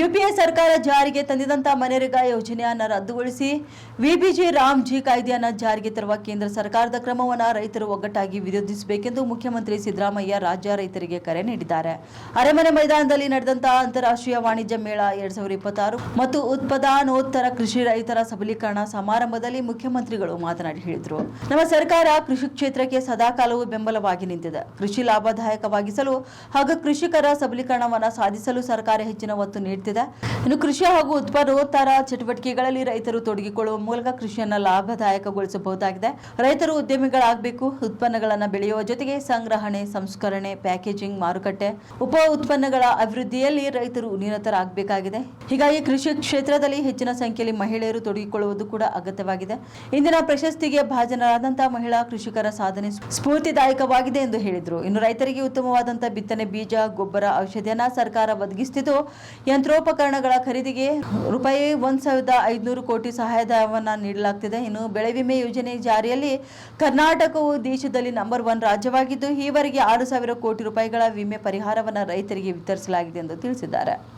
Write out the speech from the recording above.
UPA ಸರ್ಕಾರ ಜಾರಿಗೆ ತಂದಿದಂತಹ ಮನರೇಗಾ ಯೋಜನೆಯನ್ನು ರದ್ದುಗೊಳಿಸಿ ವಿಬಿಜಿ ರಾಮ್ಜಿ ಕಾಯ್ದೆಯನ್ನು ಜಾರಿಗೆ ತರುವ ಕೇಂದ್ರ ಸರ್ಕಾರದ ಕ್ರಮವನ್ನು ರೈತರು ಒಗ್ಗಟ್ಟಾಗಿ ವಿರೋಧಿಸಬೇಕೆಂದು ಮುಖ್ಯಮಂತ್ರಿ ಸಿದ್ದರಾಮಯ್ಯ ರಾಜ್ಯ ರೈತರಿಗೆ ಕರೆ ನೀಡಿದ್ದಾರೆ. ಅರಮನೆ ಮೈದಾನದಲ್ಲಿ ನಡೆದಂತಹ ಅಂತಾರಾಷ್ಟ್ರೀಯ ವಾಣಿಜ್ಯ ಮೇಳ 2026 ಮತ್ತು ಉತ್ಪಾದನೋತ್ತರ ಕೃಷಿ ರೈತರ ಸಬಲೀಕರಣ ಸಮಾರಂಭದಲ್ಲಿ ಮುಖ್ಯಮಂತ್ರಿಗಳು ಮಾತನಾಡಿ ಹೇಳಿದರು. ನಮ್ಮ ಸರ್ಕಾರ ಕೃಷಿ ಕ್ಷೇತ್ರಕ್ಕೆ ಸದಾಕಾಲವೂ ಬೆಂಬಲವಾಗಿ ನಿಂತಿದೆ. ಕೃಷಿ ಲಾಭದಾಯಕವಾಗಿಸಲು ಹಾಗೂ ಕೃಷಿಕರ ಸಬಲೀಕರಣವನ್ನು ಸಾಧಿಸಲು ಸರ್ಕಾರ ಹೆಚ್ಚಿನ ಒತ್ತು ನೀಡುತ್ತಿದೆ. ಇನ್ನು ಕೃಷಿ ಹಾಗೂ ಉತ್ಪಾದನೋತ್ತರ ಚಟುವಟಿಕೆಗಳಲ್ಲಿ ರೈತರು ತೊಡಗಿಕೊಳ್ಳುವ ಮೂಲಕ ಕೃಷಿಯನ್ನು ಲಾಭದಾಯಕಗೊಳಿಸಬಹುದಾಗಿದೆ. ರೈತರು ಉದ್ಯಮಿಗಳಾಗಬೇಕು. ಉತ್ಪನ್ನಗಳನ್ನು ಬೆಳೆಯುವ ಜೊತೆಗೆ ಸಂಗ್ರಹಣೆ, ಸಂಸ್ಕರಣೆ, ಪ್ಯಾಕೇಜಿಂಗ್, ಮಾರುಕಟ್ಟೆ, ಉಪ ಉತ್ಪನ್ನಗಳ ಅಭಿವೃದ್ಧಿಯಲ್ಲಿ ರೈತರು ನಿರತರಾಗಬೇಕಾಗಿದೆ. ಹೀಗಾಗಿ ಕೃಷಿ ಕ್ಷೇತ್ರದಲ್ಲಿ ಹೆಚ್ಚಿನ ಸಂಖ್ಯೆಯಲ್ಲಿ ಮಹಿಳೆಯರು ತೊಡಗಿಕೊಳ್ಳುವುದು ಕೂಡ ಅಗತ್ಯವಾಗಿದೆ. ಇಂದಿನ ಪ್ರಶಸ್ತಿಗೆ ಭಾಜನರಾದಂತಹ ಮಹಿಳಾ ಕೃಷಿಕರ ಸಾಧನೆ ಸ್ಫೂರ್ತಿದಾಯಕವಾಗಿದೆ ಎಂದು ಹೇಳಿದರು. ಇನ್ನು ರೈತರಿಗೆ ಉತ್ತಮವಾದಂತಹ ಬಿತ್ತನೆ ಬೀಜ, ಗೊಬ್ಬರ, ಔಷಧಿಯನ್ನ ಸರ್ಕಾರ ಒದಗಿಸುತ್ತಿದ್ದು, ಯಂತ್ರೋಪಕರಣಗಳ ಖರೀದಿಗೆ ರೂಪಾಯಿ 1,500 ಕೋಟಿ ಸಹಾಯಧನವನ್ನು ನೀಡಲಾಗುತ್ತಿದೆ. ಇನ್ನು ಬೆಳೆ ವಿಮೆ ಯೋಜನೆ ಜಾರಿಯಲ್ಲಿ ಕರ್ನಾಟಕವು ದೇಶದಲ್ಲಿ ನಂಬರ್ 1 ರಾಜ್ಯವಾಗಿದ್ದು, ಈವರೆಗೆ 6,000 ಕೋಟಿ ರೂಪಾಯಿಗಳ ವಿಮೆ ಪರಿಹಾರವನ್ನು ರೈತರಿಗೆ ವಿತರಿಸಲಾಗಿದೆ ಎಂದು ತಿಳಿಸಿದ್ದಾರೆ.